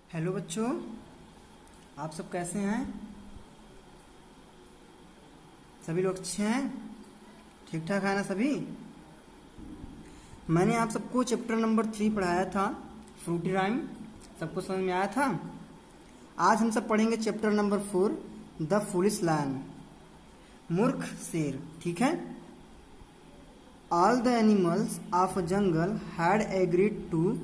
Hello बच्चों, आप सब कैसे हैं? सभी लोग अच्छे हैं? ठीक ठाक है ना सभी? मैंने आप सबको चैप्टर नंबर 3 पढ़ाया था, फ्रूटी राइम। सबको समझ में आया था? आज हम सब पढ़ेंगे chapter number 4, the foolish lion, मूर्ख शेर। ठीक है। All the animals of a jungle had agreed to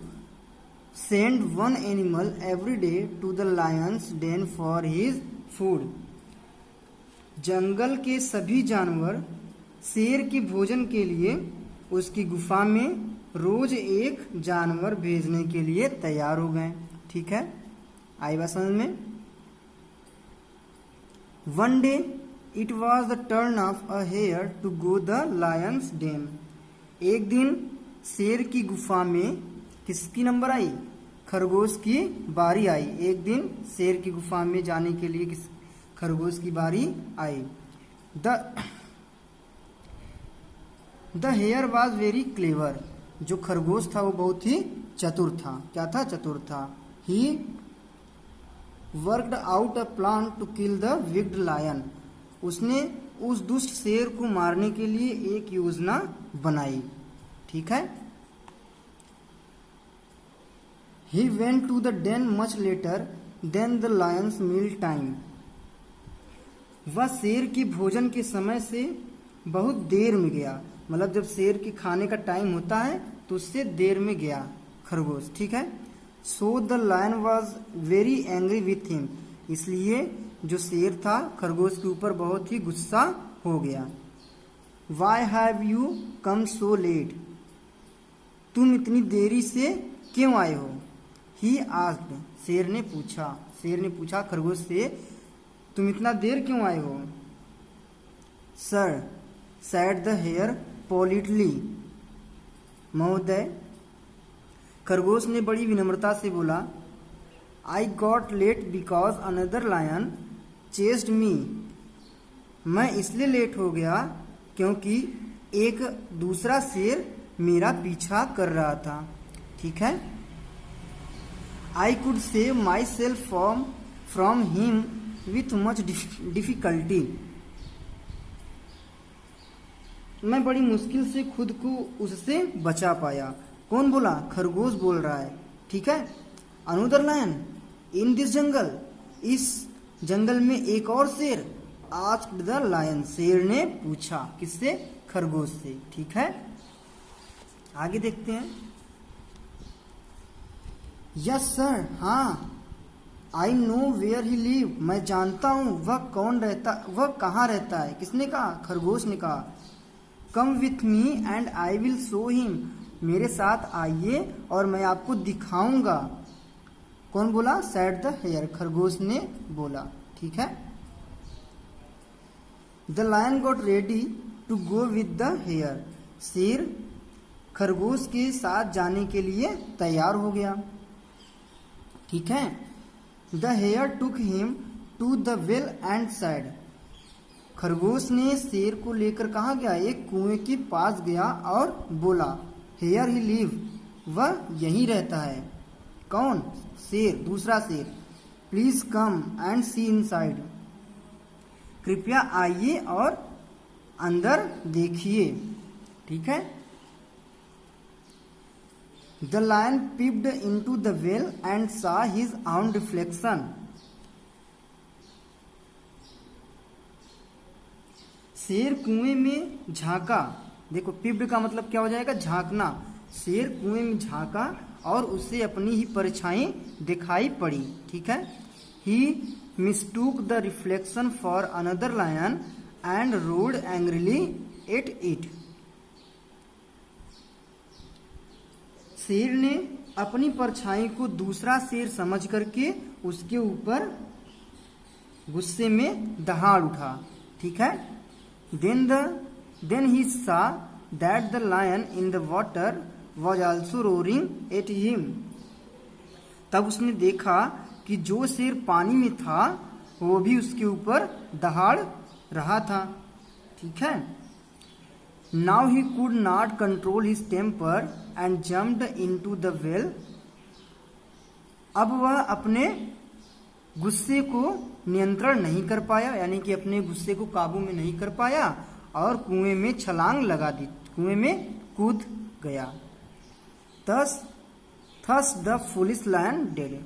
send one animal every day to the lion's den for his food। जंगल के सभी जानवर शेर के भोजन के लिए उसकी गुफा में रोज एक जानवर भेजने के लिए तैयार हो गए। ठीक है, आई बात समझ में? One day it was the turn of a hare to go the lion's den. एक दिन शेर की गुफा में किसकी नंबर आई? खरगोश की बारी आई। एक दिन शेर की गुफा में जाने के लिए किस खरगोश की बारी आई। The hare was very clever. जो खरगोश था वो बहुत ही चतुर था। क्या था? चतुर था। He worked out a plan to kill the wicked lion. उसने उस दुष्ट शेर को मारने के लिए एक योजना बनाई। ठीक है। He went to the den much later than the lion's meal time। वह शेर के भोजन के समय से बहुत देर में गया। मतलब जब शेर के खाने का टाइम होता है तो उससे देर में गया खरगोश। ठीक है। So the lion was very angry with him। इसलिए जो शेर था खरगोश के ऊपर बहुत ही गुस्सा हो गया। Why have you come so late? तुम इतनी देरी से क्यों आए हो? He asked. शेर ने पूछा खरगोश से, तुम इतना देर क्यों आए हो? Sir, said the hare politely. महोदय, खरगोश ने बड़ी विनम्रता से बोला, I got late because another lion chased me. मैं इसलिए लेट हो गया क्योंकि एक दूसरा शेर मेरा पीछा कर रहा था। ठीक है। I could save myself from him with much difficulty। मैं बड़ी मुश्किल से खुद को उससे बचा पाया। कौन बोला? खरगोश बोल रहा है। ठीक है। Another lion in this jungle. इस जंगल में एक और शेर। Asked the lion. शेर ने पूछा। किससे? खरगोश से। ठीक है। आगे देखते हैं। यस सर, हाँ। I know where he live. मैं जानता हूँ वह कहाँ रहता है। किसने कहा? खरगोश ने कहा। Come with me and I will show him. मेरे साथ आइए और मैं आपको दिखाऊंगा। कौन बोला? Said the hare. खरगोश ने बोला। ठीक है। The lion got ready to go with the hare. शेर खरगोश के साथ जाने के लिए तैयार हो गया। ठीक है। The hare took him to the well and said. खरगोश ने शेर को लेकर कहाँ गया? एक कुएं के पास गया और बोला, हेयर ही लिव। वह यहीं रहता है। कौन? शेर, दूसरा शेर। Please come and see inside. कृपया आइए और अंदर देखिए। ठीक है। The lion peeped into the well and saw his own reflection। शेर कुएं में झांका। देखो, पिप्ड का मतलब क्या हो जाएगा? झांकना। शेर कुएं में झांका और उसे अपनी ही परछाई दिखाई पड़ी। ठीक है। He mistook the reflection for another lion and roared angrily at it। शेर ने अपनी परछाई को दूसरा शेर समझ करके उसके ऊपर गुस्से में दहाड़ उठा। ठीक है। Then he saw that the lion in the water was also roaring at him। तब उसने देखा कि जो शेर पानी में था वो भी उसके ऊपर दहाड़ रहा था। ठीक है। Now he could not control his temper and jumped into the well। अब वह अपने गुस्से को नियंत्रण नहीं कर पाया, यानी कि अपने गुस्से को काबू में नहीं कर पाया और कुएं में छलांग लगा दी, कुएं में कूद गया। Thus the foolish lion dead.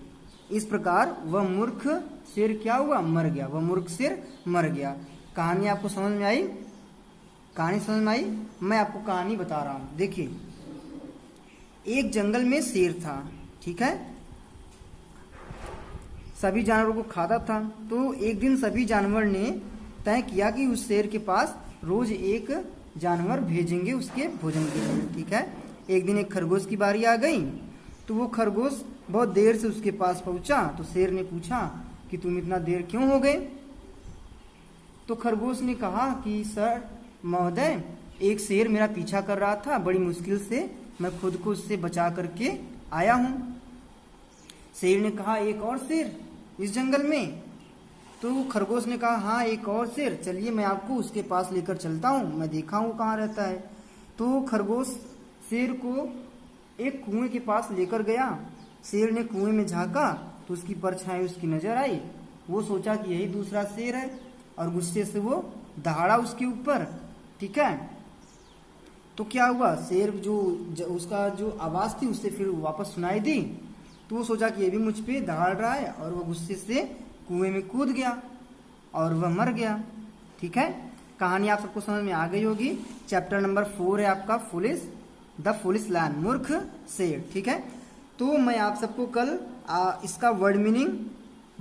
इस प्रकार वह मूर्ख शेर क्या हुआ, मर गया। वह मूर्ख शेर मर गया। कहानी आपको समझ में आई? कहानी समझ में आई? मैं आपको कहानी बता रहा हूं। देखिए, एक जंगल में शेर था, ठीक है, सभी जानवरों को खाता था। तो एक दिन सभी जानवर ने तय किया कि उस शेर के पास रोज एक जानवर भेजेंगे उसके भोजन के लिए, ठीक है। एक दिन एक खरगोश की बारी आ गई, तो वो खरगोश बहुत देर से उसके पास पहुंचा। तो शेर ने पूछा कि तुम इतना देर क्यों हो गए? तो खरगोश ने कहा कि सर महोदय, एक शेर मेरा पीछा कर रहा था, बड़ी मुश्किल से मैं खुद को उससे बचा करके आया हूं। शेर ने कहा, एक और शेर इस जंगल में? तो खरगोश ने कहा, हाँ एक और शेर, चलिए मैं आपको उसके पास लेकर चलता हूँ, मैं देखा हूँ कहाँ रहता है। तो खरगोश शेर को एक कुएं के पास लेकर गया। शेर ने कुएं में झांका तो उसकी परछाई उसकी नजर आई। वो सोचा कि यही दूसरा शेर है और गुस्से से वो दहाड़ा उसके ऊपर, ठीक है। तो क्या हुआ, शेर जो उसका जो आवाज थी उससे फिर वापस सुनाई दी। तो वो सोचा कि ये भी मुझ पे दहाड़ रहा है और वो गुस्से से कुएं में कूद गया और वह मर गया, ठीक है। कहानी आप सबको समझ में आ गई होगी। चैप्टर नंबर 4 है आपका द फुलिश लायन, मूर्ख शेर, ठीक है। तो मैं आप सबको कल इसका वर्ड मीनिंग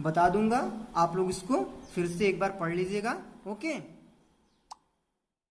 बता दूंगा, आप लोग इसको फिर से एक बार पढ़ लीजिएगा, ओके।